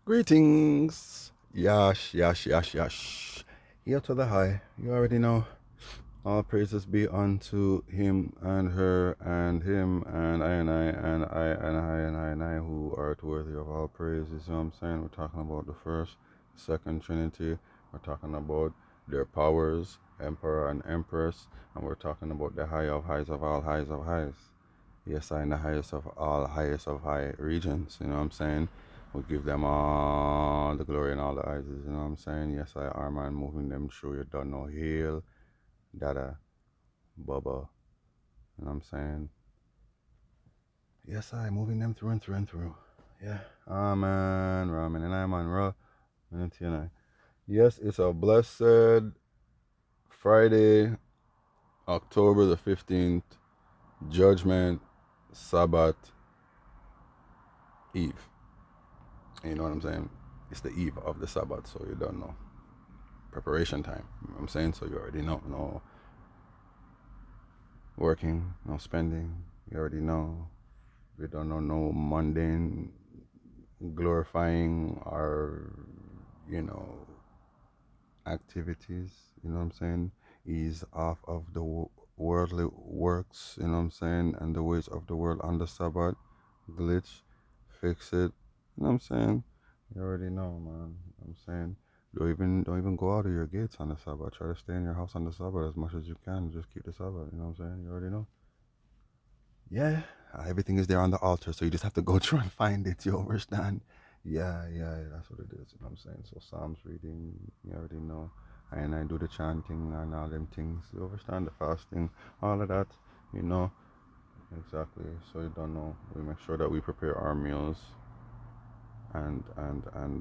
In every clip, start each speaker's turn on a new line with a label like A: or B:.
A: Greetings. Yash, yash, yash, yash. Here to the high. You already know. All praises be unto him and her and him and I and I and I and I and I and I who are worthy of all praises. You know what I'm saying? We're talking about the first, second Trinity. We're talking about their powers, Emperor and Empress, and we're talking about the high of highs of all highs of highs. Yes, I in the highest of all highest of high regions, you know what I'm saying? We give them all the glory and all the eyes, you know what I'm saying? Yes, I are man moving them through. You don't know heal, dada, bubba, you know what I'm saying? Yes, I moving them through and through and through. Yeah. Amen, ramen and I'm on raw. And you know. Yes, it's a blessed Friday, October the 15th, Judgment, Sabbath, Eve. You know what I'm saying? It's the eve of the Sabbath, so you don't know. Preparation time. You know what I'm saying? So you already know. No working, no spending. You already know. You don't know no mundane glorifying our, you know, activities. You know what I'm saying? Ease off of the worldly works. You know what I'm saying? And the ways of the world on the Sabbath. Glitch. Fix it. You know what I'm saying? You already know, man. You know what I'm saying? Don't even go out of your gates on the Sabbath. Try to stay in your house on the Sabbath as much as you can. Just keep the Sabbath. You know what I'm saying? You already know. Yeah, everything is there on the altar, so you just have to go through and find it. You understand? Yeah, that's what it is. You know what I'm saying? So Psalms reading, you already know. And I do the chanting and all them things. You understand the fasting, all of that. You know exactly. So you don't know. We make sure that we prepare our meals, and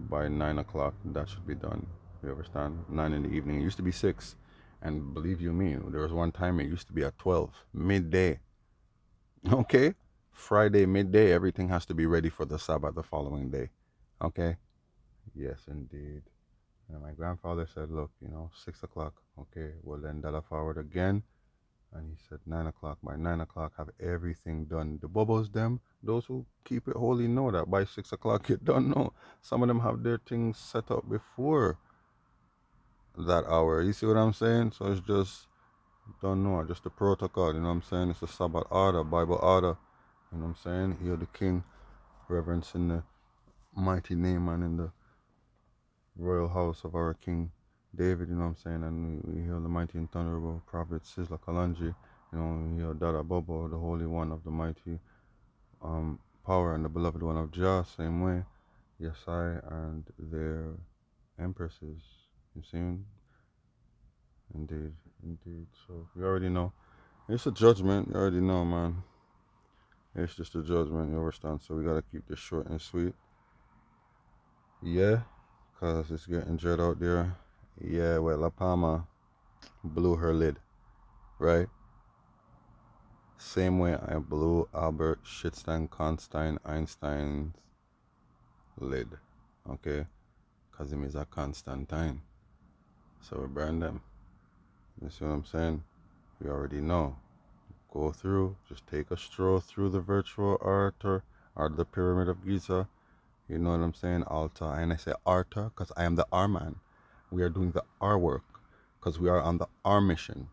A: by 9 o'clock that should be done. You understand? 9 in the evening. It used to be 6, and believe you me, there was one time it used to be at 12 midday. Okay, Friday midday, everything has to be ready for the Sabbath the following day. Okay, yes indeed. And my grandfather said, look, 6 o'clock. Okay, well then that'll forward again. And he said 9 o'clock. By 9 o'clock, have everything done. The bubbles, them, those who keep it holy know that by 6 o'clock, you don't know. Some of them have their things set up before that hour. You see what I'm saying? So it's just, don't know, just the protocol. You know what I'm saying? It's a Sabbath order, Bible order. You know what I'm saying? Hear the King, reverence in the mighty name and in the royal house of our King David, you know what I'm saying? And we hear the mighty and thunderable prophet Sisla Kalanji, we hear Dada Bobo, the Holy One of the mighty power and the beloved one of Jah, same way. Yes, I and their empresses. You see? Indeed, indeed. So you already know. It's a judgment, you already know, man. It's just a judgment, you understand? So we gotta keep this short and sweet. Yeah, cause it's getting dread out there. Yeah, well, La Palma blew her lid, right? Same way I blew Albert Shitstein Constein Einstein's lid, okay? Cause him is a Constantine. So we burn them. You see what I'm saying? We already know. Go through, just take a stroll through the virtual altar or the Pyramid of Giza. You know what I'm saying? Altar. And I say altar because I am the R man. We are doing the R work because we are on the R mission.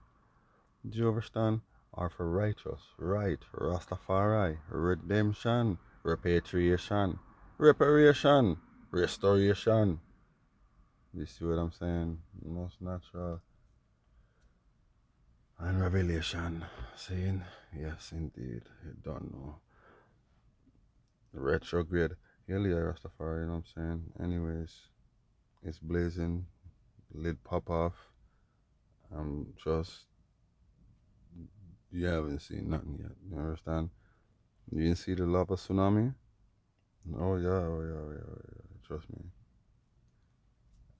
A: Do you understand? R for righteous, right, Rastafari, redemption, repatriation, reparation, restoration. You see what I'm saying? Most natural and revelation. Saying, yes, indeed. You don't know. Retrograde. Hell yeah, Rastafari, you know what I'm saying? Anyways, it's blazing, lid pop off. I'm just, you haven't seen nothing yet. You understand? You didn't see the lava tsunami? Oh yeah. Trust me.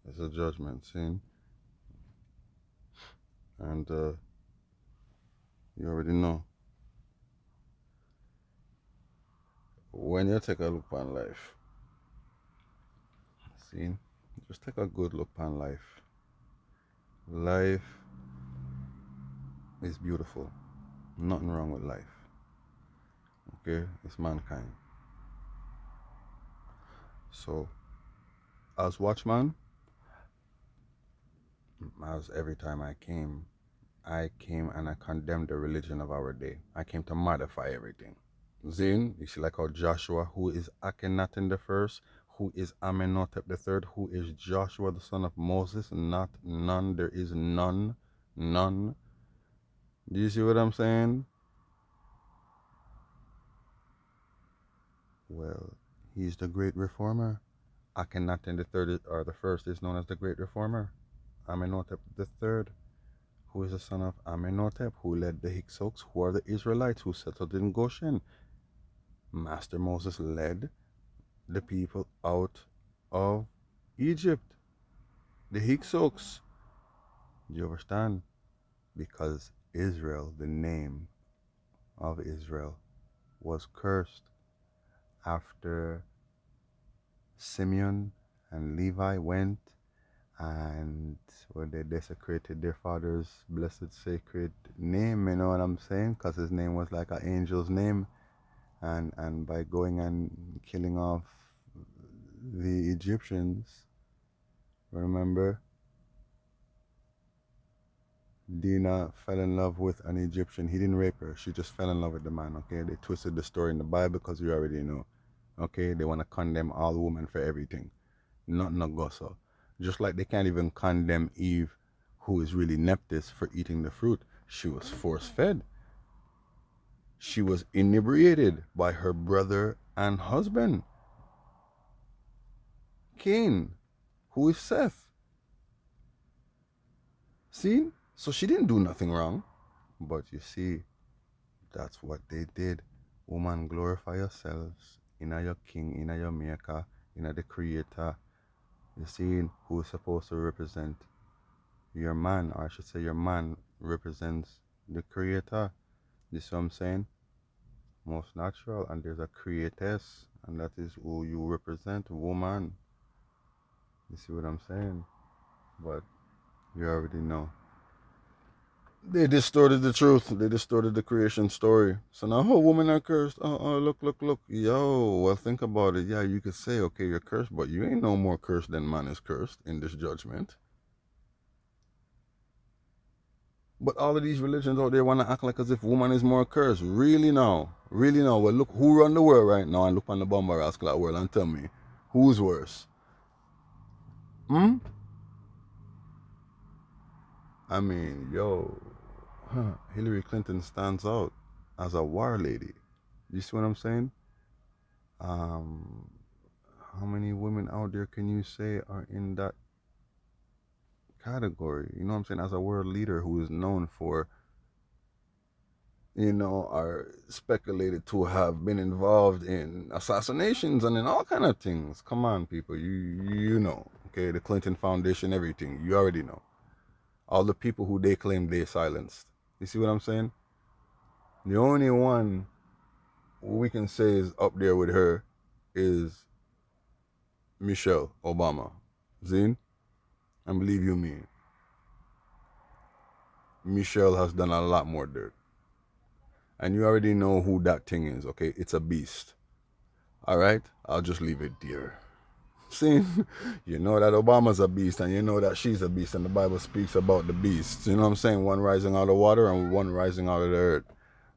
A: It's a judgment scene. And you already know. When you take a look on life, see, just take a good look on life. Life is beautiful. Nothing wrong with life. Okay? It's mankind. So As watchman, as every time I came and I condemned the religion of our day. I came to modify everything. Zin, you see, like how Joshua, who is Akhenaten the first, who is Amenhotep the third, who is Joshua the son of Moses, not none. There is none, none. Do you see what I'm saying? Well, he's the great reformer. Akhenaten the third or the first is known as the great reformer. Amenhotep the third, who is the son of Amenhotep, who led the Hyksos, who are the Israelites who settled in Goshen. Master Moses led the people out of Egypt, the Hyksos. Do you understand? Because Israel, the name of Israel, was cursed after Simeon and Levi went and when they desecrated their father's blessed sacred name, you know what I'm saying? Because his name was like an angel's name. And by going and killing off the Egyptians, remember, Dinah fell in love with an Egyptian. He didn't rape her. She just fell in love with the man. Okay, they twisted the story in the Bible because we already know. Okay, they want to condemn all women for everything. Nothing no go so. Just like they can't even condemn Eve, who is really Nephthys, for eating the fruit. She was force fed. She was inebriated by her brother and husband, Cain, who is Seth. See? So she didn't do nothing wrong. But you see, that's what they did. Woman, glorify yourselves in your king, in your maker, in the creator. You see, who is supposed to represent your man, or I should say your man represents the creator. You see what I'm saying? Most natural, and there's a createss, and that is who you represent, woman. You see what I'm saying? But you already know. They distorted the truth. They distorted the creation story. So now, oh, women are cursed. Oh, look, look, look. Yo, well, think about it. Yeah, you could say, okay, you're cursed, but you ain't no more cursed than man is cursed in this judgment. But all of these religions out there want to act like as if woman is more cursed. Really now? Really now? Well, look who run the world right now and look on the bomber clock world and tell me, who's worse? Hmm? I mean, yo, Hillary Clinton stands out as a war lady. You see what I'm saying? Um, how many women out there can you say are in that category? You know what I'm saying? As a world leader who is known for, are speculated to have been involved in assassinations and in all kind of things. Come on, people, you know, okay? The Clinton Foundation, everything. You already know. All the people who they claim they silenced. You see what I'm saying? The only one we can say is up there with her is Michelle Obama. Zine, and believe you me, Michelle has done a lot more dirt. And you already know who that thing is, okay? It's a beast. All right? I'll just leave it there. See, you know that Obama's a beast and you know that she's a beast, and the Bible speaks about the beasts. You know what I'm saying? One rising out of the water and one rising out of the earth.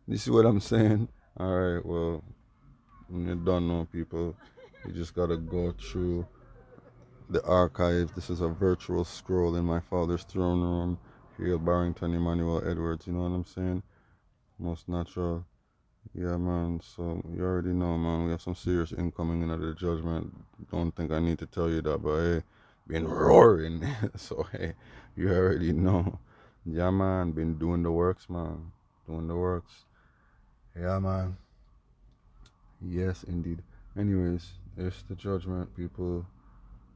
A: You see what I'm saying? All right, well, you don't know, people. You just got to go through the archive. This is a virtual scroll in my father's throne room. Hail Barrington Emmanuel Edwards, you know what I'm saying? Most natural. Yeah, man. So you already know, man. We have some serious incoming into the judgment. Don't think I need to tell you that, but hey, been roaring. So hey, you already know. Yeah, man. Been doing the works, man. Doing the works. Yeah, man. Yes, indeed. Anyways, it's the judgment, people.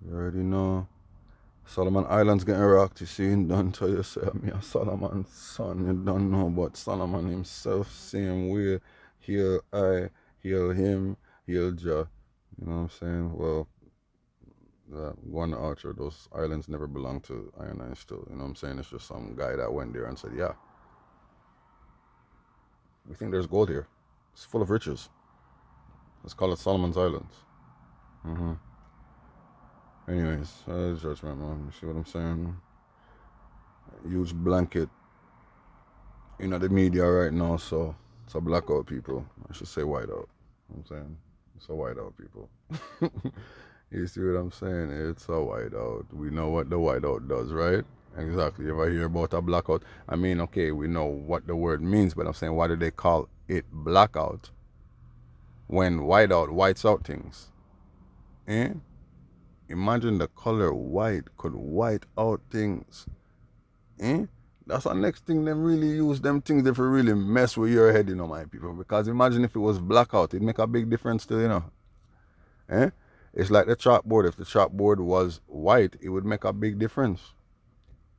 A: You already know. Solomon Islands getting rocked, you see. Don't tell yourself me a Solomon's son. You don't know, but Solomon himself, same way. Heal I, heal him, heal Jah. You know what I'm saying? Well, one Archer, those islands never belonged to I and I still. You know what I'm saying? It's just some guy that went there and said, yeah, we think there's gold here. It's full of riches. Let's call it Solomon's Islands. hmm Anyways, judgment, man. You see what I'm saying? Huge blanket the media right now, so it's a blackout, people. I should say whiteout. You know what I'm saying? It's a whiteout, people. You see what I'm saying? It's a whiteout. We know what the whiteout does, right? Exactly. If I hear about a blackout, I mean, okay, we know what the word means, but I'm saying, why do they call it blackout when whiteout whites out things? Eh? Imagine the color white could white out things. Eh? That's the next thing them really use them things if you really mess with your head, my people. Because imagine if it was blackout, it'd make a big difference still. Eh? It's like the chalkboard. If the chalkboard was white, it would make a big difference.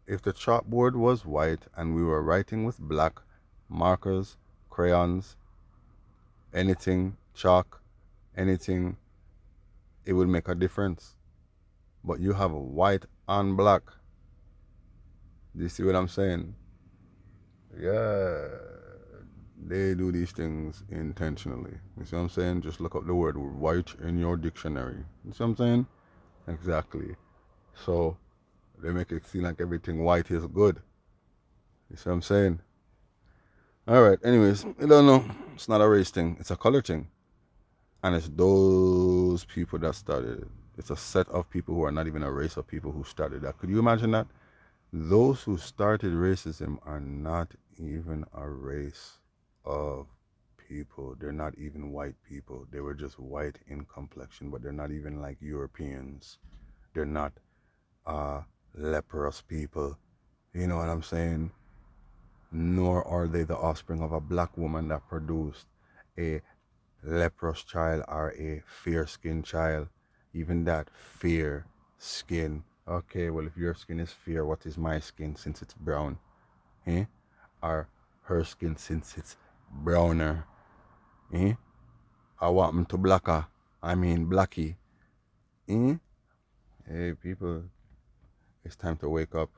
A: If the chalkboard was white and we were writing with black markers, crayons, anything, chalk, anything, it would make a difference. But you have white and black. Do you see what I'm saying? Yeah. They do these things intentionally. You see what I'm saying? Just look up the word white in your dictionary. You see what I'm saying? Exactly. So they make it seem like everything white is good. You see what I'm saying? Alright, anyways, I don't know. It's not a race thing, it's a color thing. And it's those people that started it. It's a set of people who are not even a race of people who started that. Could you imagine that? Those who started racism are not even a race of people. They're not even white people. They were just white in complexion, but they're not even like Europeans. They're not leprous people. You know what I'm saying? Nor are they the offspring of a black woman that produced a leprous child or a fair skinned child. Even that fair skin. Okay, well, if your skin is fair, what is my skin since it's brown? Eh? Or her skin since it's browner? Eh? I want them to blacker. I mean, blacky. Eh? Hey, people, it's time to wake up.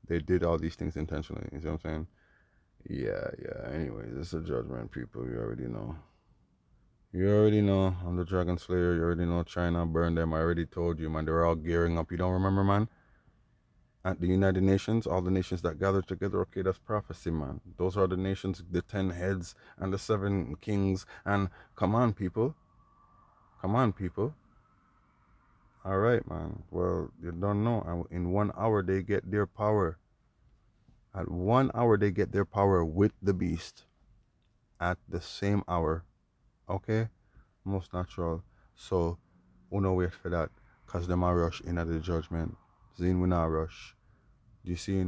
A: They did all these things intentionally. You see what I'm saying? Yeah, yeah. Anyways, it's a judgment, people. You already know. You already know. I'm the Dragon Slayer. You already know China burned them. I already told you, man. They were all gearing up. You don't remember, man? At the United Nations, all the nations that gathered together, okay, that's prophecy, man. Those are the nations, the 10 heads and the 7 kings. And come on, people. Come on, people. All right, man. Well, you don't know. In 1 hour, they get their power. At 1 hour, they get their power with the beast. At the same hour, okay? Most natural. So, uno wait for that. Because them a rush in at the judgment. Zine we not rush. Do you see?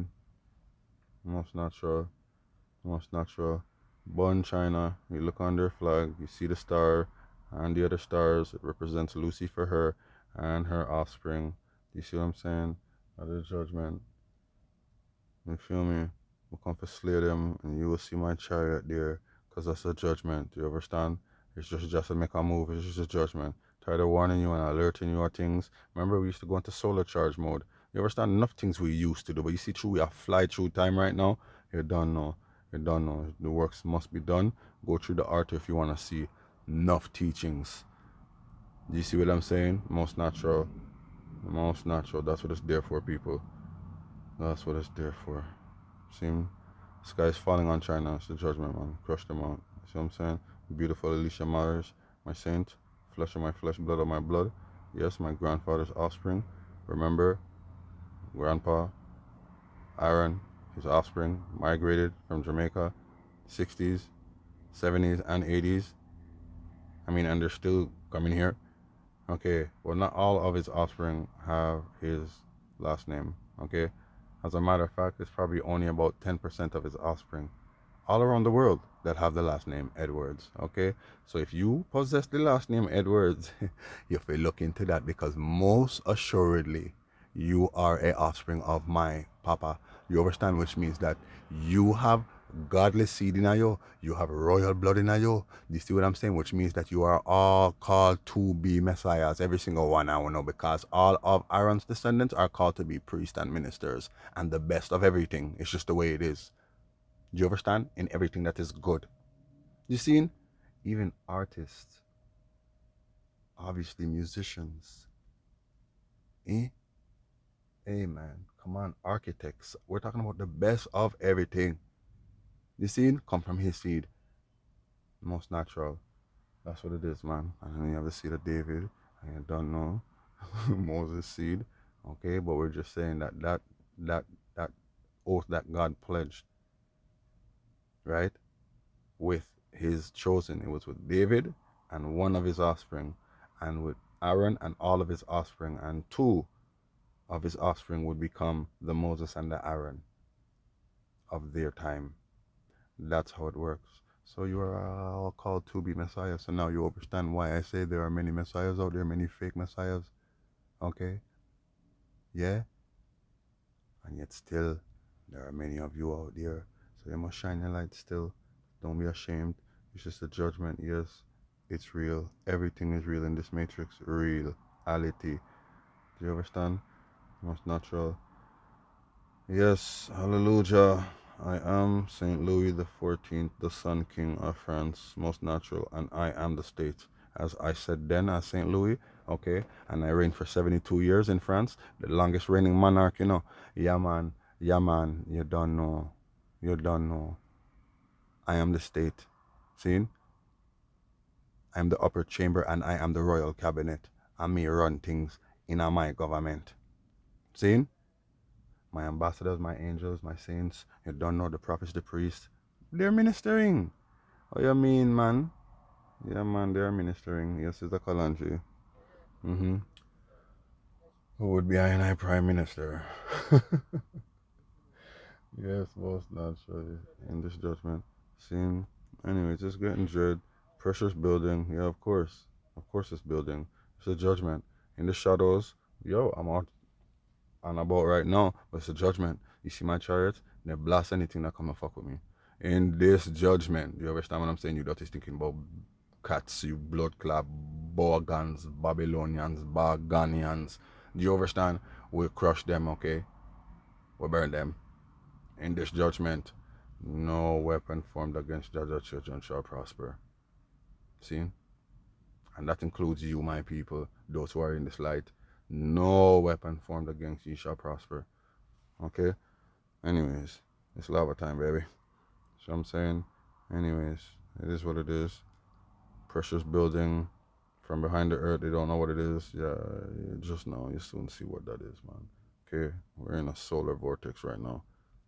A: Most natural. Most natural. Born China, you look on their flag, you see the star and the other stars. It represents Lucy for her and her offspring. Do you see what I'm saying? At the judgment. You feel me? We'll come to slay them and you will see my chariot there because that's a judgment. Do you understand? It's just to make a move. It's just a judgment. Tired of warning you and alerting you of things. Remember, we used to go into solar charge mode. You understand? Enough things we used to do. But you see, through we are fly through time right now. You don't know. You don't know. The works must be done. Go through the art if you want to see enough teachings. Do you see what I'm saying? Most natural. Most natural. That's what it's there for, people. That's what it's there for. See, sky is falling on China. It's the judgment, man. Crush them out. See what I'm saying? Beautiful Alicia Myers, my saint, flesh of my flesh, blood of my blood. Yes, my grandfather's offspring. Remember, Grandpa Aaron, his offspring, migrated from Jamaica, 60s, 70s, and 80s. I mean, and they're still coming here. Okay, well, not all of his offspring have his last name. Okay, as a matter of fact, it's probably only about 10% of his offspring all around the world that have the last name Edwards. Okay, so if you possess the last name Edwards, you have to look into that because most assuredly you are a offspring of my papa. You understand, which means that you have godly seed in you, you have royal blood in you. Do you see what I'm saying? Which means that you are all called to be messiahs, every single one. I know, because all of Aaron's descendants are called to be priests and ministers and the best of everything. It's just the way it is. Do you understand? In everything that is good. You see, even artists, obviously musicians, Eh? Hey man, come on, architects. We're talking about the best of everything. The seed come from his seed, most natural. That's what it is, man. And then you have the seed of David, and you don't know Moses' seed, okay? But we're just saying that that oath that God pledged, right, with his chosen. It was with David and one of his offspring, and with Aaron and all of his offspring, and two of his offspring would become the Moses and the Aaron of their time. That's how it works. So you are all called to be messiahs. So now you understand why I say there are many messiahs out there, many fake messiahs. Okay? Yeah? And yet still, there are many of you out there. So you must shine your light still. Don't be ashamed. It's just a judgment. Yes, it's real. Everything is real in this matrix. Reality. Do you understand? Most natural. Yes, hallelujah. I am Saint Louis the 14th, the Sun King of France, most natural, and I am the state. As I said then, as Saint Louis, okay, and I reigned for 72 years in France, the longest reigning monarch, you know. Yeah, man, you don't know. You don't know. I am the state. See? I am the upper chamber and I am the royal cabinet. And me run things in my government. See? My ambassadors, my angels, my saints, you don't know the prophets, the priests. They're ministering. Oh, you mean, man? Yeah, man, they're ministering. Yes, it's a Kalanji. Mm-hmm. Who would be I prime minister? Yes, most naturally. In this judgment. Scene. Anyway, just getting dread. Pressure's building. Yeah, of course. Of course it's building. It's a judgment. In the shadows, yo, I'm out and about right now, but it's a judgment. You see my chariots? They blast anything that come and fuck with me. In this judgment, you understand what I'm saying? You don't is thinking about cats, you blood clot, Bogans, Babylonians, Barganians. Do you understand? We'll crush them, okay? We'll burn them. In this judgment, no weapon formed against Judge's children shall prosper. See? And that includes you, my people, those who are in this light. No weapon formed against you shall prosper. Okay? Anyways, it's lava time, baby. So I'm saying, anyways, it is what it is. Pressure's building from behind the earth. They don't know what it is. Yeah, you just know. You soon see what that is, man. Okay, we're in a solar vortex right now.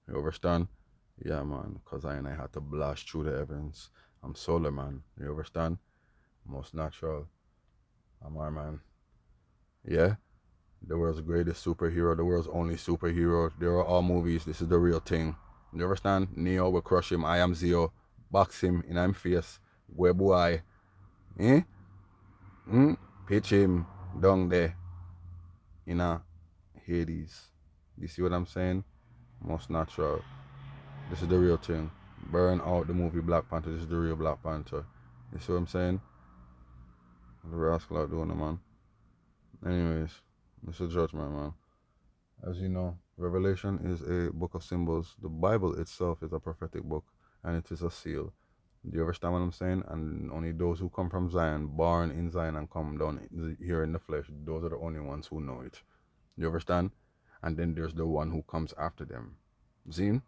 A: You understand? Yeah, man. Cause I had to blast through the heavens. I'm solar, man. You understand? Most natural. I'm our man. Yeah. The world's greatest superhero. The world's only superhero. They are all movies. This is the real thing. You understand? Neo will crush him. I am Zeo. Box him in him face. Where boy? Eh? Hmm? Pitch him down there in a Hades. You see what I'm saying? Most natural. This is the real thing. Burn out the movie Black Panther. This is the real Black Panther. You see what I'm saying? The rascal out doing it, man. Anyways, this is judgment, man. As you know, Revelation is a book of symbols. The Bible itself is a prophetic book, and it is a seal. Do you understand what I'm saying? And only those who come from Zion, born in Zion, and come down here in the flesh, those are the only ones who know it. Do you understand? And then there's the one who comes after them. Zine,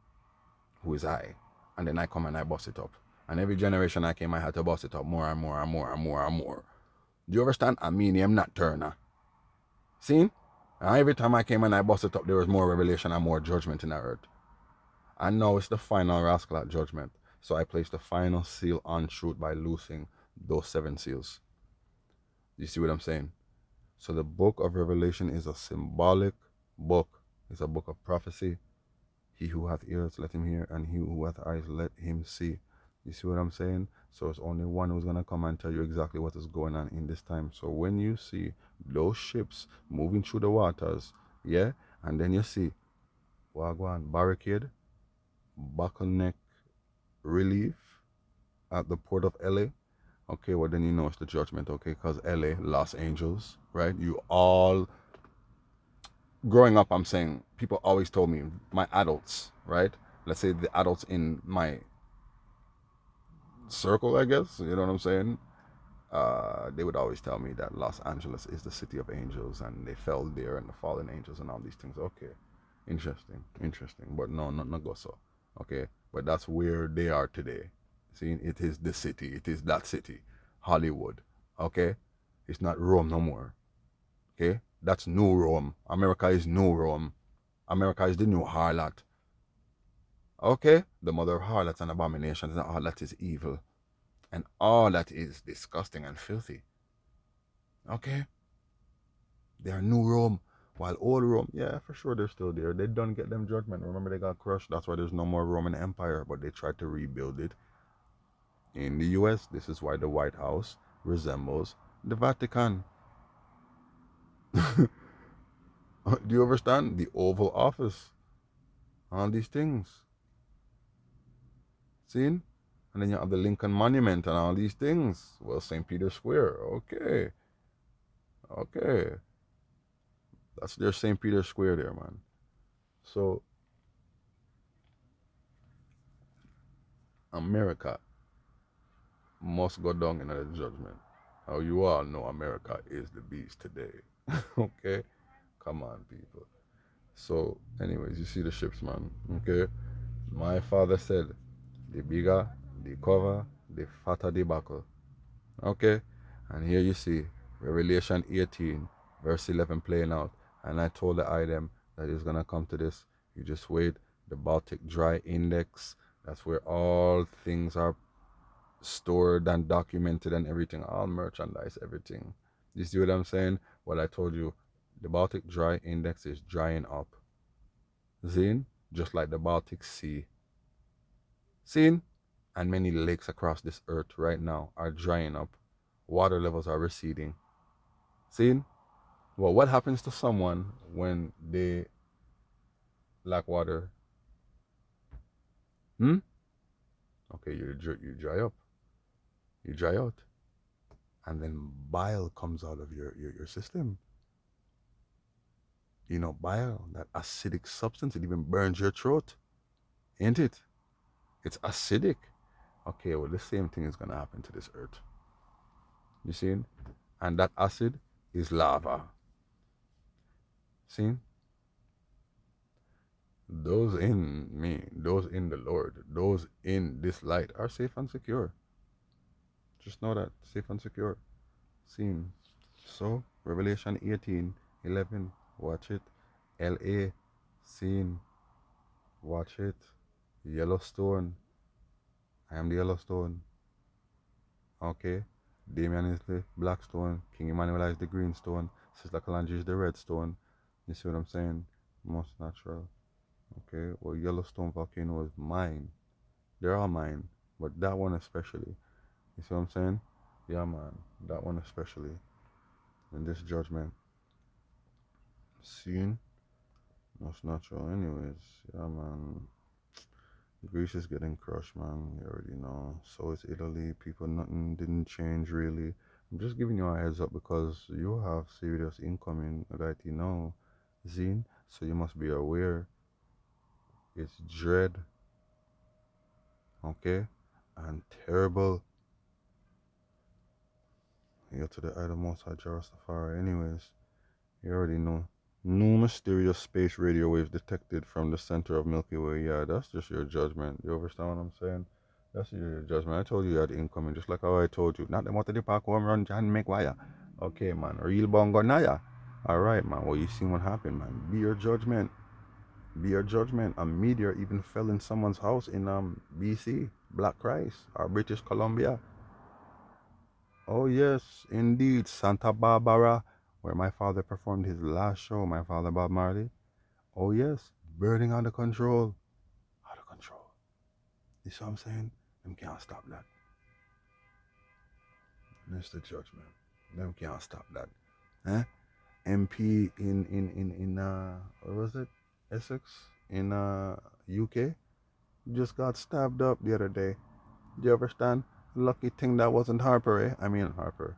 A: who is I. And then I come and I bust it up. And every generation I came, I had to bust it up more and more and more and more and more. Do you understand? I mean, I'm not Turner. See? And every time I came and I bust it up, there was more revelation and more judgment in the earth. And now it's the final rascal at judgment. So I place the final seal on truth by loosing those seven seals. You see what I'm saying? So the book of Revelation is a symbolic book. It's a book of prophecy. He who hath ears, let him hear, and he who hath eyes, let him see. You see what I'm saying? So it's only one who's going to come and tell you exactly what is going on in this time. So when you see those ships moving through the waters, yeah, and then you see Wagwan barricade, bottleneck relief at the port of LA, okay, well then you know it's the judgment, okay, because LA, Los Angeles, right? You all, growing up, I'm saying, people always told me, my adults, right? Let's say the adults in my circle, I guess, you know what I'm saying? they would always tell me that Los Angeles is the city of angels and they fell there and the fallen angels and all these things. Okay, interesting. But no, not go so. Okay, but that's where they are today. See, it is the city. It is that city, Hollywood. Okay, it's not Rome no more. Okay, that's New Rome. America is New Rome. America is the new harlot. Okay, the mother of harlots and abominations and all that is evil and all that is disgusting and filthy. Okay, they are New Rome. While old Rome, yeah, for sure they're still there. They don't get them judgment. Remember they got crushed. That's why there's no more Roman Empire. But they tried to rebuild it in the U.S. This is why the White House resembles the Vatican. Do you understand? The Oval Office. All these things. Seen? And then you have the Lincoln Monument and all these things. Well, St. Peter's Square. Okay. Okay. That's their St. Peter's Square there, man. So, America must go down in the judgment. How you all know America is the beast today. Okay? Come on, people. So, anyways, you see the ships, man. Okay? My father said, the bigger the cover, the fatter the buckle. Okay? And here you see Revelation 18, verse 11 playing out. And I told the item that is going to come to this. You just wait. The Baltic Dry Index, that's where all things are stored and documented and everything, all merchandise, everything. You see what I'm saying? What I told you, the Baltic Dry Index is drying up. Seen? Just like the Baltic Sea. Seen? And many lakes across this earth right now are drying up. Water levels are receding. Seen? Well, what happens to someone when they lack water? Hmm? Okay, you dry up. You dry out. And then bile comes out of your system. You know, bile, that acidic substance, it even burns your throat. Ain't it? It's acidic. Okay, well, the same thing is going to happen to this earth. You see? And that acid is lava. See? Those in me, those in the Lord, those in this light are safe and secure. Just know that. Safe and secure. Seen. So, Revelation 18:11. Watch it. LA. Seen. Watch it. Yellowstone. I am the Yellowstone. Okay. Damien is the black stone. King Emmanuel is the green stone. Sister Kalanji is the red stone. You see what I'm saying? Most natural. Okay. Well, Yellowstone volcano is mine. They're all mine. But that one especially. You see what I'm saying? Yeah, man. That one especially. In this judgment. Seen? Most natural. Anyways. Yeah, man. Greece is getting crushed, man. You already know. So is Italy. People, nothing didn't change really. I'm just giving you a heads up because you have serious incoming that you know, Zine. So you must be aware. It's dread, okay, and terrible. You're to the idol most high Rastafari. Anyways, you already know. No mysterious space radio waves detected from the center of Milky Way. Yeah, that's just your judgment. You understand what I'm saying? That's your judgment. I told you you had incoming, just like how I told you. Not the motor the park home run John make wire. Okay, man. Real bongo naya. Alright, man. Well, you seen what happened, man. Be your judgment. Be your judgment. A meteor even fell in someone's house in BC, Black Christ, or British Columbia. Oh yes, indeed, Santa Barbara, where my father performed his last show, my father Bob Marley. Oh yes, burning out of control. Out of control. You see what I'm saying? Them can't stop that. That's the judgment. Them can't stop that. Eh? MP in what was it? Essex in UK just got stabbed up the other day. Do you understand? Lucky thing that wasn't Harper, eh? I mean Harper.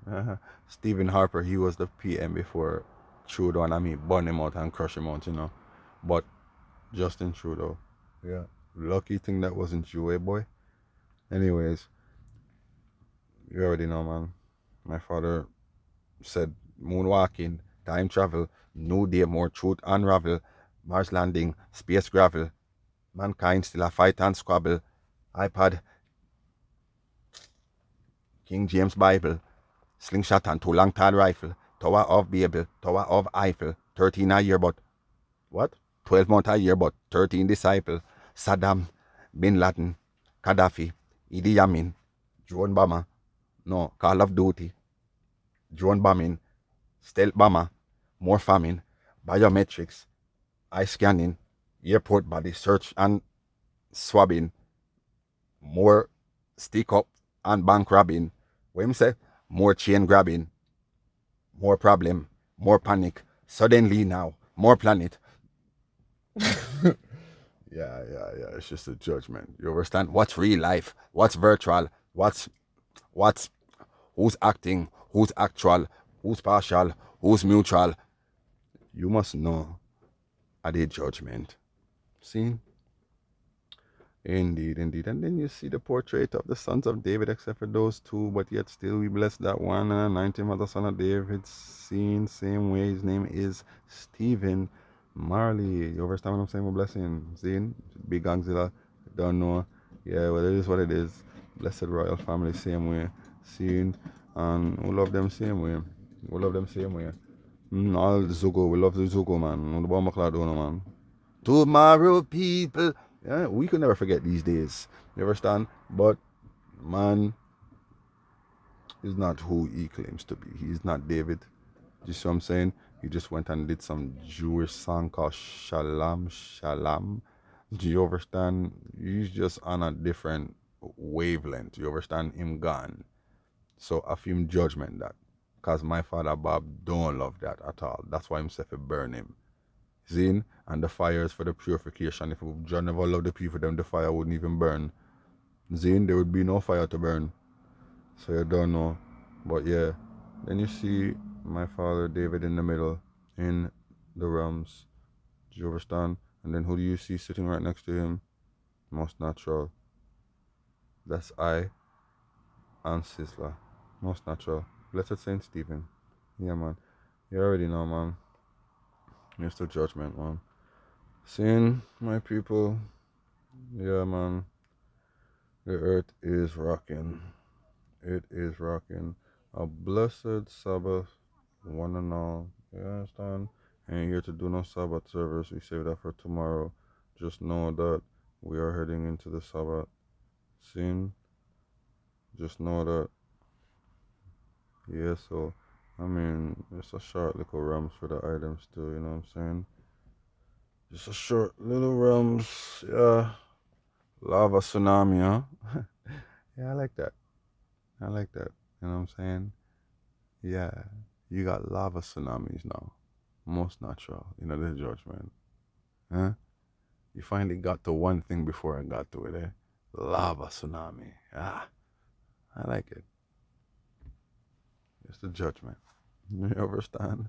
A: Stephen Harper, he was the PM before Trudeau, and I mean burn him out and crush him out, you know. But Justin Trudeau. Yeah. Lucky thing that wasn't you, eh, boy? Anyways, you already know, man. My father said moonwalking, time travel, new day, more truth unravel, Mars landing, space gravel, mankind still a fight and squabble, iPad, King James Bible, slingshot and two long tall rifle, Tower of Babel, Tower of Eiffel, 13 a year but what? 12 month a year but 13 disciple, Saddam, Bin Laden, Gaddafi, Idi Amin, drone bomber, no, Call of Duty, drone bombing, stealth bomber, more famine, biometrics, eye scanning, airport body search and swabbing, more stick up and bank robbing. What him say? More chain grabbing, more problem, more panic. Suddenly now, more planet. Yeah. It's just a judgment. You understand? What's real life? What's virtual? What's who's acting? Who's actual? Who's partial? Who's mutual? You must know at the judgment. See? Indeed. And then you see the portrait of the sons of David, except for those two, but yet still we bless that one and anoint him as the son of David. Seen same way. His name is Stephen Marley. You understand what I'm saying? We're blessing. Seeing? Big Gangzilla. Don't know. Yeah, well, it is what it is. Blessed royal family, same way. Seeing? And we love them same way. We love them same way. All Zugo, we love the Zugo, man. The bomb man. Tomorrow, people. Yeah, we could never forget these days. You understand? But man is not who he claims to be. He's not David. You see what I'm saying? He just went and did some Jewish song called Shalom Shalom. Do you understand? He's just on a different wavelength. You understand? Him gone. So I feel him judgment that. Because my father Bob don't love that at all. That's why himself burn him. Zine, and the fire is for the purification. If John never loved the people, then the fire wouldn't even burn. Zine, there would be no fire to burn. So you don't know. But yeah, then you see my father David in the middle, in the realms. Do you understand? And then who do you see sitting right next to him? Most natural. That's I and Sizzler. Most natural. Blessed Saint Stephen. Yeah, man. You already know, man. It's the judgment, man. Seeing my people, yeah, man. The earth is rocking. It is rocking. A blessed Sabbath, one and all. You understand? Ain't here to do no Sabbath service. We save that for tomorrow. Just know that we are heading into the Sabbath. Sin. Just know that. Yeah, so, I mean, it's a short little realms for the items too, you know what I'm saying? Just a short little realms. Yeah. Lava tsunami, huh? Yeah, I like that. I like that. You know what I'm saying? Yeah. You got lava tsunamis now. Most natural. You know, the judgment. Huh? You finally got to one thing before I got to it, eh? Lava tsunami. Ah, I like it. It's the judgment. You understand?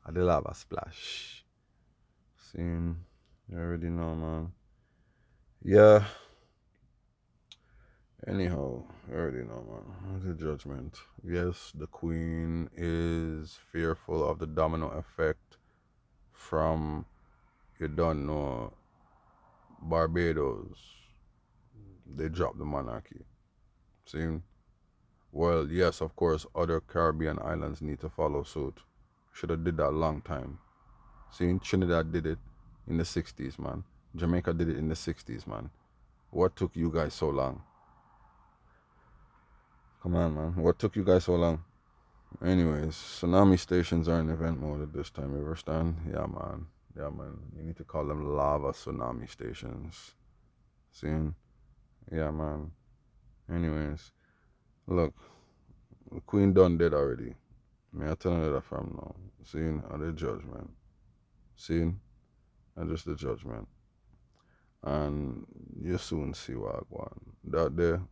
A: The Lavasplash. Scene. You already know, man. Yeah. Anyhow, you already know, man. The judgment. Yes, the queen is fearful of the domino effect from, you don't know, Barbados. They dropped the monarchy. See? Well, yes, of course, other Caribbean islands need to follow suit. Should have did that a long time. See, Trinidad did it in the 60s, man. Jamaica did it in the 60s, man. What took you guys so long? Come on, man. What took you guys so long? Anyways, tsunami stations are in event mode at this time. You understand? Yeah, man. Yeah, man. You need to call them lava tsunami stations. See? Yeah, man. Anyways, look, the Queen done dead already. May I tell you that from now? Seeing the judgment. Seeing just the judgment. And you soon see what I want. That there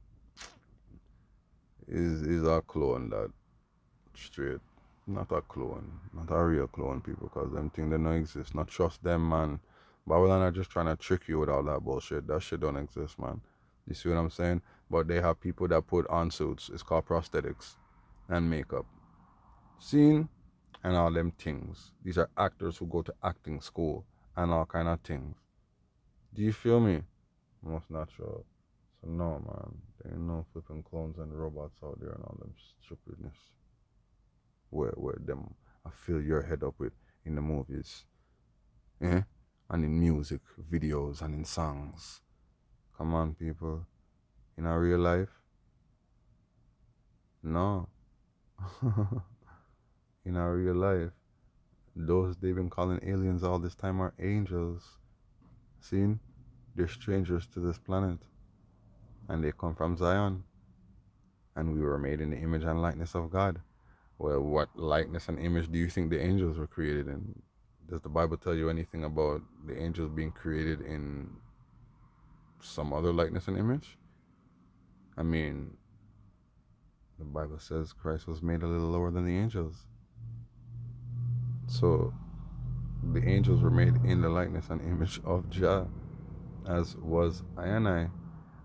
A: is a clone that straight. Not a clone. Not a real clone, people, because them things they don't exist. Not trust them, man. Babylon are just trying to trick you with all that bullshit. That shit don't exist, man. You see what I'm saying? But they have people that put on suits. It's called prosthetics. and makeup, scene, and all them things. These are actors who go to acting school and all kind of things. Do you feel me? Most natural. So no, man, there ain't no flipping clones and robots out there and all them stupidness. Where them I fill your head up with in the movies, eh? And in music videos and in songs. Come on, people. In our real life, no. In our real life, those they've been calling aliens all this time are angels. Seen? They're strangers to this planet, and they come from Zion, and we were made in the image and likeness of God. Well, what likeness and image do you think the angels were created in? Does the Bible tell you anything about the angels being created in some other likeness and image? I mean, the Bible says Christ was made a little lower than the angels. So the angels were made in the likeness and image of Jah, as was I and I.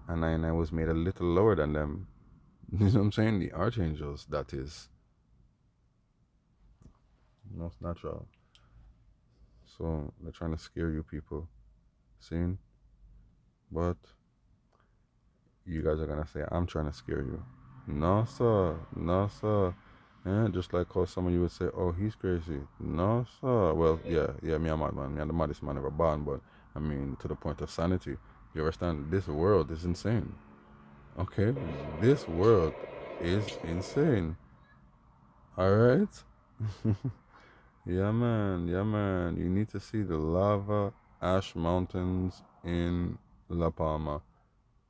A: And I was made a little lower than them. You know what I'm saying? The archangels, that is. Most natural. So they're trying to scare you people. Seen? But you guys are gonna say I'm trying to scare you. No sir, no sir. Yeah, just like how some of you would say, oh, he's crazy. No sir. Well, yeah, me a madman. Me I'm the maddest man ever born, but I mean to the point of sanity. You understand? This world is insane. Okay? This world is insane. Alright? Yeah man, yeah man. You need to see the lava ash mountains in La Palma.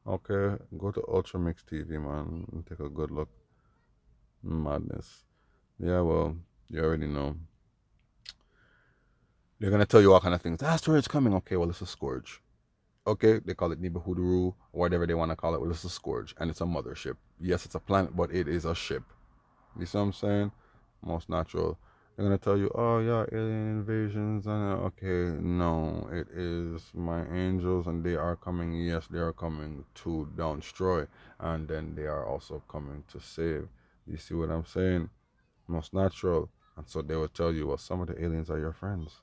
A: Okay, go to Ultra Mix TV, man, and take a good look. Madness. Yeah, well, you already know. They're gonna tell you all kind of things. The asteroid's coming. Okay, well, it's a scourge. Okay, they call it Nibahuduru, whatever they want to call it. Well, it's a scourge, and it's a mothership. Yes, it's a planet, but it is a ship. You see what I'm saying? Most natural. They're gonna tell you, oh yeah, alien invasions, and okay, no, it is my angels, and they are coming. Yes, they are coming to destroy, and then they are also coming to save. You see what I'm saying? Most natural. And so they will tell you, well, some of the aliens are your friends.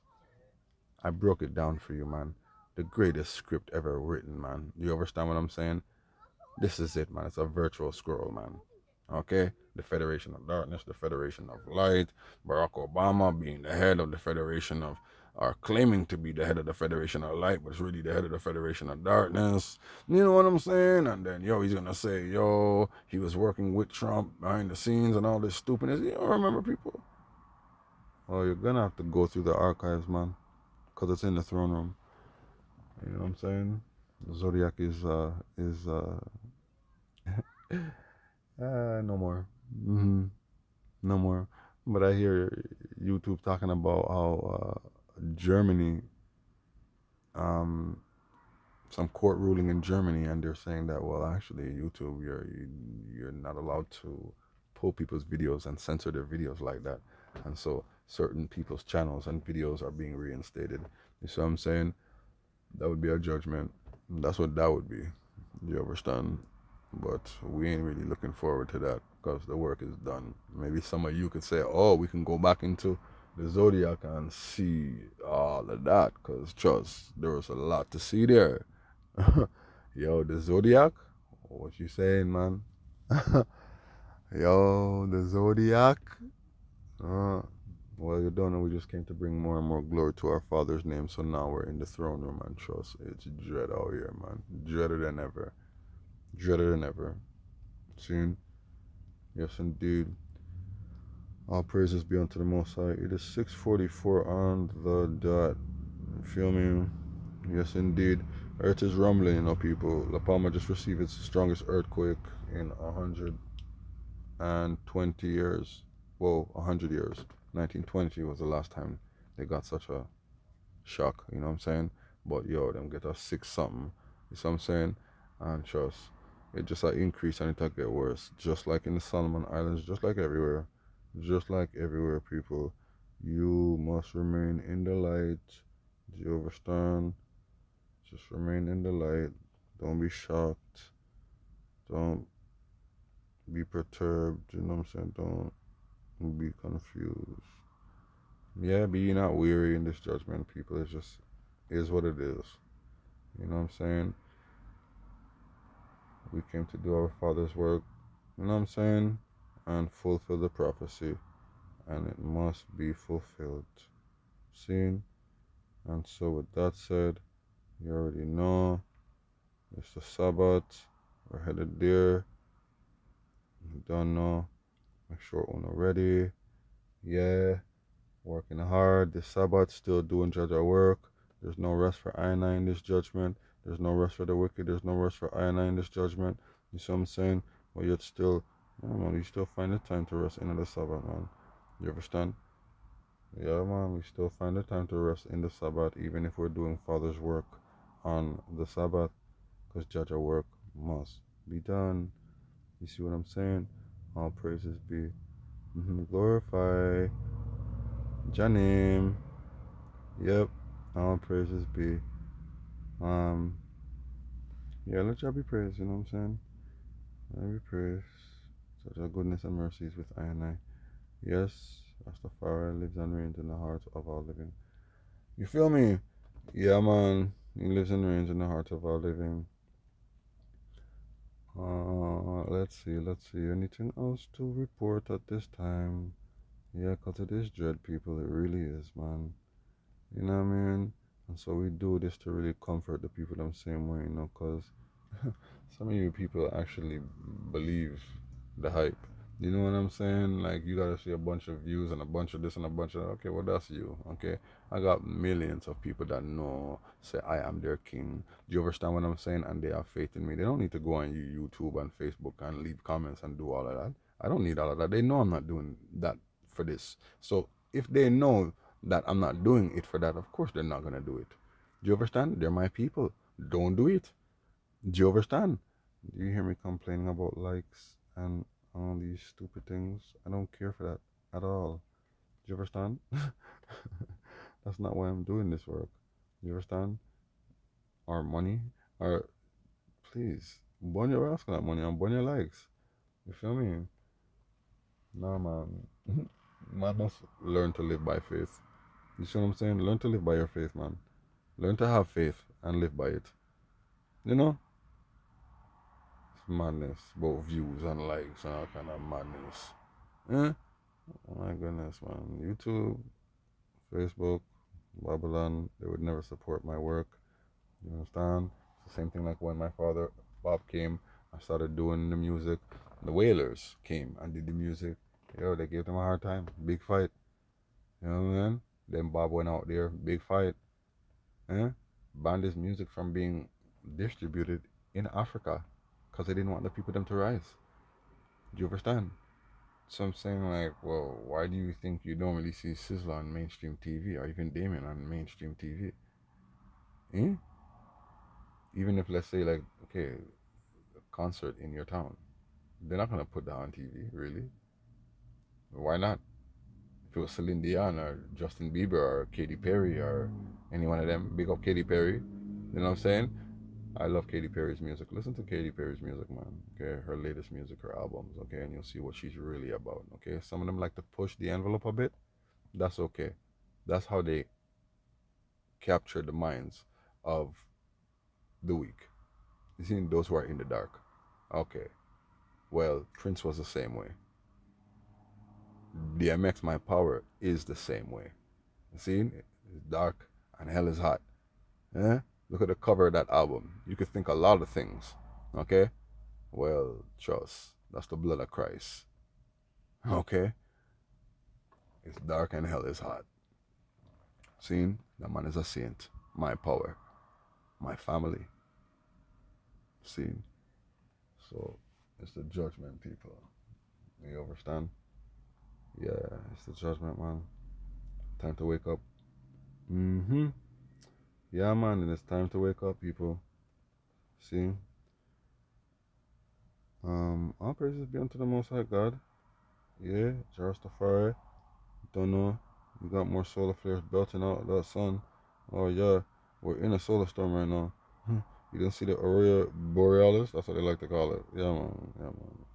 A: I broke it down for you, man. The greatest script ever written, man. Do you understand what I'm saying? This is it, man. It's a virtual scroll, man. Okay? The Federation of Darkness, the Federation of Light, Barack Obama being the head of the Federation of, or claiming to be the head of the Federation of Light, but it's really the head of the Federation of Darkness. You know what I'm saying? And then, yo, he's gonna say, yo, he was working with Trump behind the scenes and all this stupidness. You don't remember people? Oh, you're gonna have to go through the archives, man, because it's in the throne room. You know what I'm saying? Zodiac no more. No more. But I hear YouTube talking about how Germany, um, some court ruling in Germany, and they're saying that well, actually, YouTube, you're not allowed to pull people's videos and censor their videos like that, and so certain people's channels and videos are being reinstated. You see what I'm saying? That would be a judgment. That's what that would be. You understand? But we ain't really looking forward to that because the work is done. Maybe some of you could say, oh, we can go back into the Zodiac and see all of that because, trust, there was a lot to see there. Yo, the Zodiac? What you saying, man? Yo, the Zodiac? Uh, well, you don't know, we just came to bring more and more glory to our Father's name, so now we're in the throne room, and trust, it's dread out here, man. Dreader than ever. Dreader than ever. Soon? Yes, indeed. All praises be unto the Most High. It is 6:44 on the dot. You feel me? Yes, indeed. Earth is rumbling, people. La Palma just received its strongest earthquake in 120 years. Whoa, 100 years. 1920 was the last time they got such a shock, you know what I'm saying? But yo, them get a six something, you see what I'm saying? And trust, it just increase and it get worse. Just like in the Solomon Islands, just like everywhere. Just like everywhere, people. You must remain in the light. Do you understand? Just remain in the light. Don't be shocked. Don't be perturbed, you know what I'm saying? Don't be confused. Yeah, be not weary in this judgment, people. It's just is what it is. You know what I'm saying? We came to do our Father's work, you know what I'm saying? And fulfill the prophecy. And it must be fulfilled. Seen? And so with that said, you already know it's the Sabbath. We're headed there. You don't know. Make sure we're ready. Yeah. Working hard. The Sabbath still doing judge our work. There's no rest for I and I in this judgment. There's no rest for the wicked. There's no rest for I and I in this judgment. You see what I'm saying? But yet still, yeah, man, you still find the time to rest in the Sabbath, man. You understand? Yeah, man, we still find the time to rest in the Sabbath, even if we're doing Father's work on the Sabbath, because judge our work must be done. You see what I'm saying? All praises be. Glorify Janim. Yep. All praises be. Um, yeah, let y'all be praised, you know what I'm saying? Let me praise. Such a goodness and mercies with I and I. Yes, Rastafari lives and reigns in the heart of all living. You feel me? Yeah, man. He lives and reigns in the heart of all living. Let's see. Anything else to report at this time? Yeah, 'cause it is dread, people. It really is, man. You know what I mean? And so we do this to really comfort the people the same way, you know, 'cause some of you people actually believe the hype. You know what I'm saying? Like, you gotta see a bunch of views and a bunch of this and a bunch of that. Okay, well, that's you. Okay, I got millions of people that know, say I am their king. Do you understand what I'm saying? And they have faith in me. They don't need to go on YouTube and Facebook and leave comments and do all of that. I don't need all of that. They know I'm not doing that for this. So if they know that I'm not doing it for that, of course they're not gonna do it. Do you understand? They're my people. Don't do it. Do you understand? Do you hear me complaining about likes and all these stupid things? I don't care for that at all. Do you understand? That's not why I'm doing this work. You understand? Or money? Or please, burn your ass for that money and burn your likes. You feel me? Nah, man. Man must learn to live by faith. You see what I'm saying? Learn to live by your faith, man. Learn to have faith and live by it. You know? It's madness. About views and likes and all kind of madness. Eh? Oh my goodness, man. YouTube, Facebook, Babylon, they would never support my work. You understand? It's the same thing like when my father, Bob, came, I started doing the music. The Wailers came and did the music. Yo, they gave them a hard time. Big fight. You know what I mean? Then Bob went out there, big fight. Eh? Banned his music from being distributed in Africa because they didn't want the people them to rise. Do you understand? So I'm saying, like, well, why do you think you don't really see Sizzla on mainstream TV or even Damien on mainstream TV? Eh? Even if, let's say, like, okay, a concert in your town, they're not gonna put that on TV, really. Why not? If it was Celine Dion or Justin Bieber or Katy Perry or any one of them, big up Katy Perry. You know what I'm saying? I love Katy Perry's music. Listen to Katy Perry's music, man. Okay, her latest music, her albums. Okay, and you'll see what she's really about. Okay, some of them like to push the envelope a bit. That's okay. That's how they capture the minds of the weak. You see, those who are in the dark. Okay. Well, Prince was the same way. DMX, My Power, is the same way. You see, it's dark and hell is hot. Eh? Look at the cover of that album. You could think a lot of things. Okay? Well, trust. That's the blood of Christ. Okay? It's dark and hell is hot. See? That man is a saint. My power. My family. See? So, it's the judgment, people. You understand? Yeah, it's the judgment, man. Time to wake up. Mm-hmm. Yeah, man, and it's time to wake up, people. See? All praises be unto the Most High God. Yeah, Jarastafari. Don't know. You got more solar flares belting out that sun. Oh, yeah. We're in a solar storm right now. You didn't see the Aurora Borealis? That's what they like to call it. Yeah, man.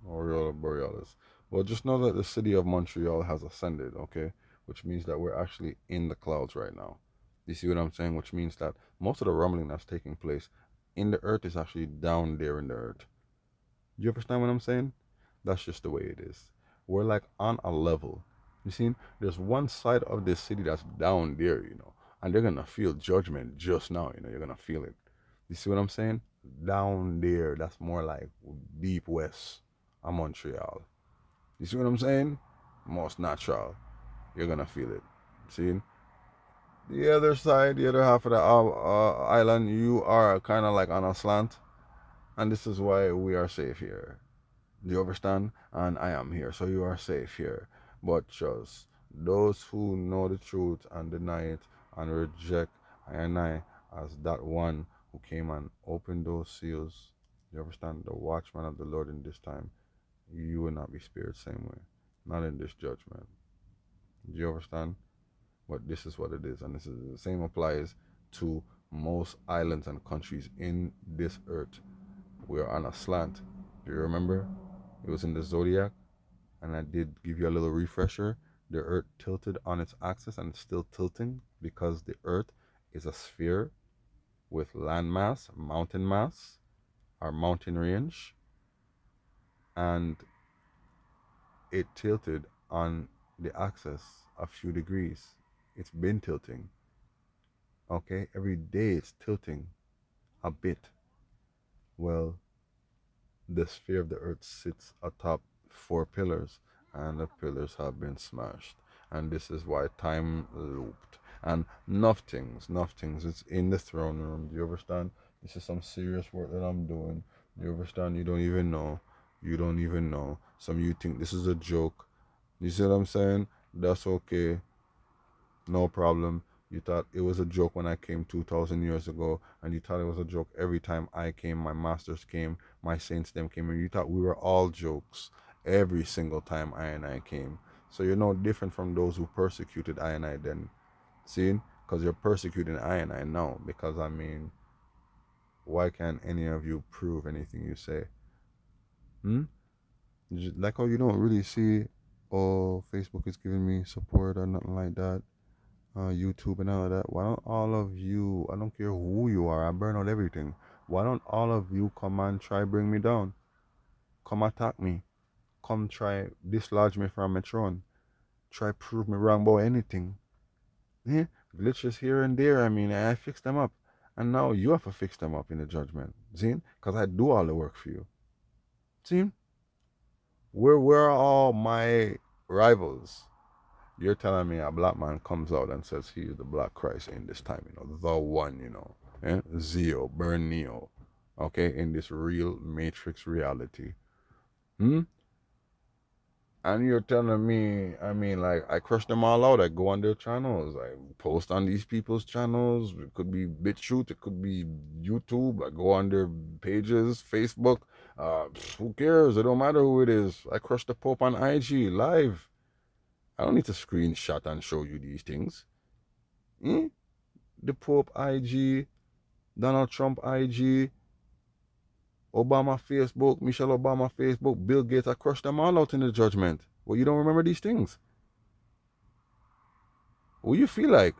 A: Aurora Borealis. Well, just know that the city of Montreal has ascended, okay? Which means that we're actually in the clouds right now. You see what I'm saying? Which means that most of the rumbling that's taking place in the earth is actually down there in the earth. Do you understand what I'm saying? That's just the way it is. We're like on a level. You see, there's one side of this city that's down there, and they're gonna feel judgment just now, you're gonna feel it. You see what I'm saying? Down there, that's more like deep west of Montreal. You see what I'm saying? Most natural. You're gonna feel it. See? The other side, the other half of the island, you are kind of like on a slant, and this is why we are safe here. Do you understand? And I am here, so you are safe here. But just those who know the truth and deny it and reject I and I as that one who came and opened those seals, you understand? The watchman of the Lord in this time, you will not be spared same way. Not in this judgment. Do you understand? But this is what it is. And this is the same applies to most islands and countries in this earth. We are on a slant. Do you remember? It was in the zodiac, and I did give you a little refresher. The Earth tilted on its axis, and it's still tilting because the Earth is a sphere with land mass, mountain mass, our mountain range, and it tilted on the axis a few degrees. It's been tilting. Okay, every day it's tilting a bit. Well, the sphere of the earth sits atop four pillars, and the pillars have been smashed. And this is why time looped. And nothings, it's in the throne room. Do you understand? This is some serious work that I'm doing. Do you understand? You don't even know. You don't even know. Some of you think this is a joke. You see what I'm saying? That's okay. No problem. You thought it was a joke when I came 2,000 years ago, and you thought it was a joke every time I came, my masters came, my saints them came, and you thought we were all jokes every single time I and I came. So you're no different from those who persecuted I and I then. See? Because you're persecuting I and I now. Because, I mean, why can't any of you prove anything you say? Hmm? Like how you don't really see, oh, Facebook is giving me support or nothing like that. YouTube and all of that. Why don't all of you, I don't care who you are, I burn out everything. Why don't all of you come and try bring me down? Come attack me. Come try dislodge me from my throne. Try prove me wrong about anything. Yeah? Glitches here and there, I mean, I fix them up. And now you have to fix them up in the judgment. See? Because I do all the work for you. See? Where are all my rivals? You're telling me a black man comes out and says he is the black Christ in this time, the one, Zeo, burn Neo, okay, in this real matrix reality. Hmm? And you're telling me, I mean, like, I crush them all out. I go on their channels. I post on these people's channels. It could be BitChute. It could be YouTube. I go on their pages, Facebook. Who cares? It don't matter who it is. I crush the Pope on IG live. I don't need to screenshot and show you these things. Hmm? The Pope IG, Donald Trump IG, Obama Facebook, Michelle Obama Facebook, Bill Gates. I crushed them all out in the judgment. Well, you don't remember these things. What you feel like?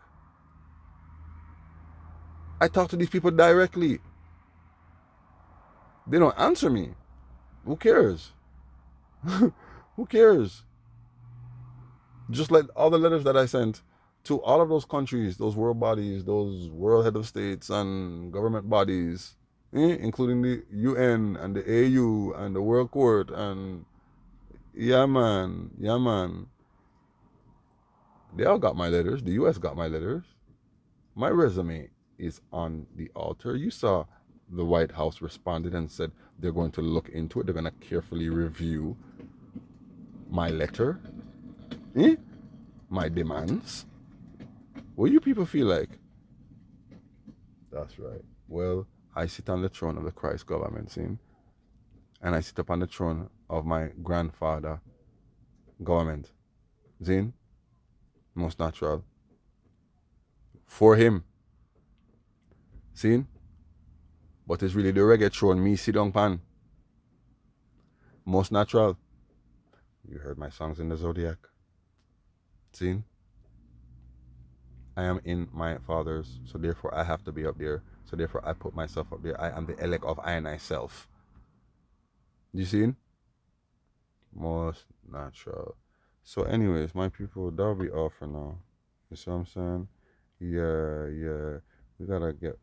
A: I talk to these people directly. They don't answer me. Who cares? Who cares? Just like all the letters that I sent to all of those countries, those world bodies, those world head of states and government bodies, including the UN and the AU and the World Court and yeah man, yeah man. They all got my letters. The US got my letters. My resume is on the altar. You saw the White House responded and said they're going to look into it. They're going to carefully review my letter, eh? My demands. What you people feel like? That's right. Well, I sit on the throne of the Christ government, see? And I sit upon the throne of my grandfather government. Zin, most natural. For him. See? But it's really the reggae throne me sit down pan. Most natural. You heard my songs in the Zodiac. See? I am in my father's, so therefore I have to be up there. So therefore I put myself up there. I am the elect of I and I self. You see? Most natural. So anyways, my people, that'll be all for now. You see what I'm saying? Yeah. We gotta get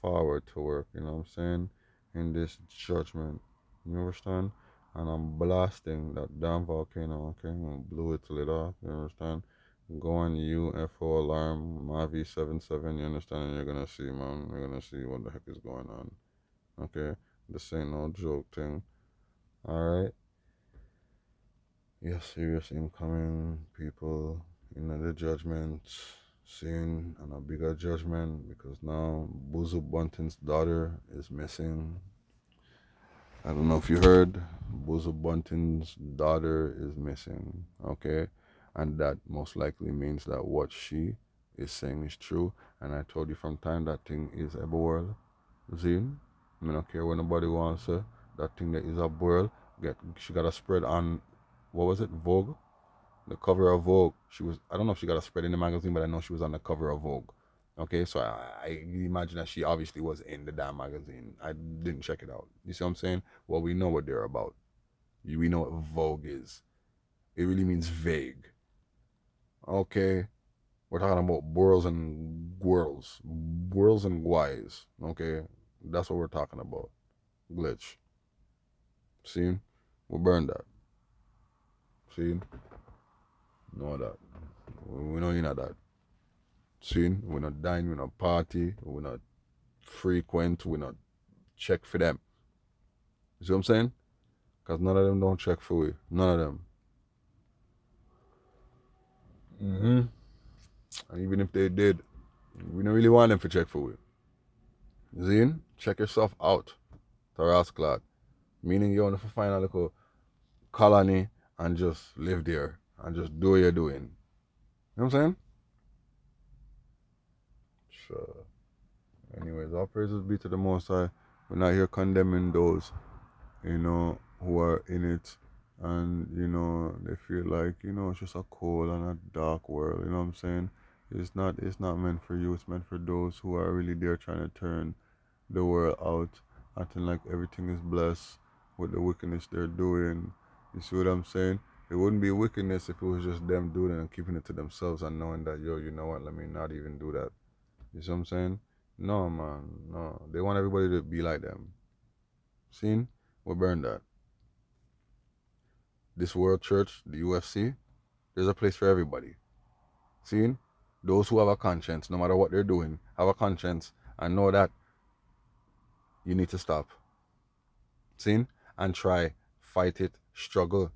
A: forward to work, you know what I'm saying? In this judgment. You understand? And I'm blasting that damn volcano, okay? I'm blew it till it off, you understand? Go on UFO alarm, Mavi 77, you understand? And you're gonna see, man. You're gonna see what the heck is going on. Okay? This ain't no joke thing. Alright? Yes, serious incoming people in the judgment, seeing and a bigger judgment because now Buzu Bunting's daughter is missing. I don't know if you heard, Buzu Bunting's daughter is missing, okay? And that most likely means that what she is saying is true. And I told you from time that thing is a world. Zine, I don't care what nobody wants to. That thing that is a world, she got a spread on, what was it, Vogue? The cover of Vogue. She was, I don't know if she got a spread in the magazine, but I know she was on the cover of Vogue. Okay, so I imagine that she obviously was in the damn magazine. I didn't check it out. You see what I'm saying? Well, we know what they're about. We know what Vogue is. It really means vague. Okay, we're talking about whirls and whirls, whirls and guys. Okay, that's what we're talking about. Glitch. See, we burn that. See, know that. We know you're not that. See, we're not dine, we're not party, we're not frequent, we're not check for them. You see what I'm saying? Because none of them don't check for we. None of them. And even if they did, we don't really want them to check for we. Zine, check yourself out. Taras Clark. Meaning you want to find a little colony and just live there and just do what you're doing. You know what I'm saying? Sure. Anyways, all praises be to the Most High. We're not here condemning those, who are in it and, they feel like, it's just a cold and a dark world, you know what I'm saying? It's not meant for you, it's meant for those who are really there trying to turn the world out, acting like everything is blessed with the wickedness they're doing. You see what I'm saying? It wouldn't be wickedness if it was just them doing it and keeping it to themselves and knowing that, yo, you know what, let me not even do that. You see what I'm saying? No, man, no. They want everybody to be like them. Seen? We burn that. This World Church, the UFC, there's a place for everybody. Seen? Those who have a conscience, no matter what they're doing, have a conscience and know that you need to stop. Seen? And try. Fight it. Struggle.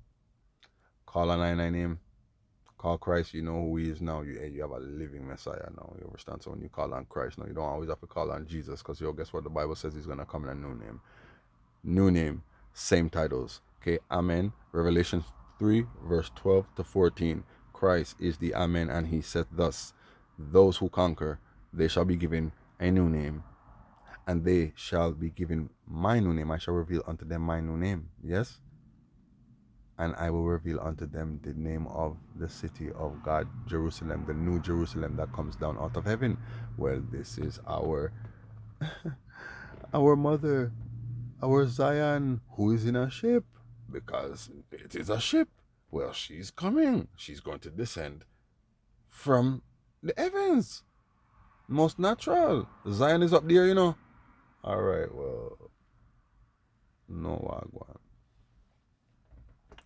A: Call a 99 name. Call Christ. You know who he is now. You have a living Messiah now. You understand? So when you call on Christ now, you don't always have to call on Jesus because, guess what? The Bible says he's going to come in a new name. New name. Same titles. Okay, Amen. Revelation 3, verse 12 to 14. Christ is the Amen, and he said thus, those who conquer, they shall be given a new name, and they shall be given my new name. I shall reveal unto them my new name. Yes? And I will reveal unto them the name of the city of God, Jerusalem, the new Jerusalem that comes down out of heaven. Well, this is our mother, our Zion, who is in a ship, because it is a ship. Well, she's coming. She's going to descend from the heavens. Most natural. Zion is up there, All right, well, no wagwan.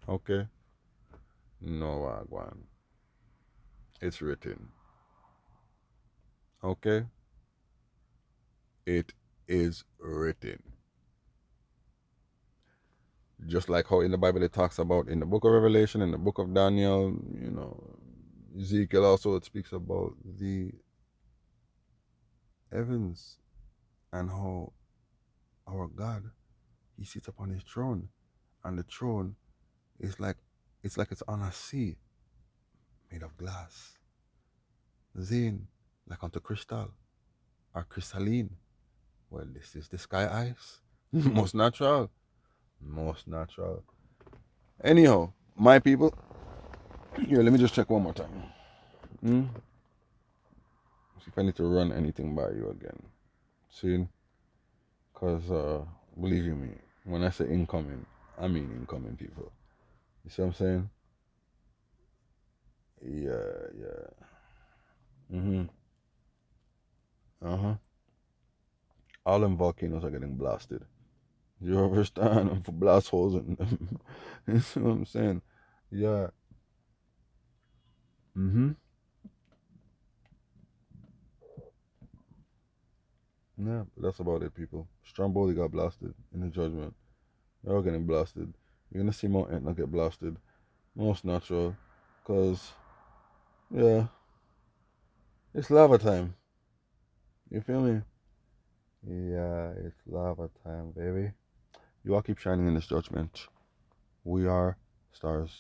A: Okay? No wagwan. It's written. Okay? It is written. Just like how in the Bible it talks about in the book of Revelation, in the book of Daniel, Ezekiel also, it speaks about the heavens and how our God, he sits upon his throne, and the throne is like it's on a sea made of glass. Zane, like unto crystal or crystalline. Well, this is the sky ice. Most natural. Most natural. Anyhow, my people, here, let me just check one more time. Hmm? See if I need to run anything by you again. See? Because, believe you me, when I say incoming, I mean incoming, people. You see what I'm saying? Yeah, yeah. Mm-hmm. Uh-huh. All them volcanoes are getting blasted. You understand? For blast holes in them. You see what I'm saying? Yeah. Mm-hmm. Yeah, but that's about it, people. Stromboli got blasted in the judgment. They're all getting blasted. You're gonna see Mount Etna get blasted. Most natural. Cause yeah, it's lava time. You feel me? Yeah, it's lava time, baby. You all keep shining in this judgment. We are stars.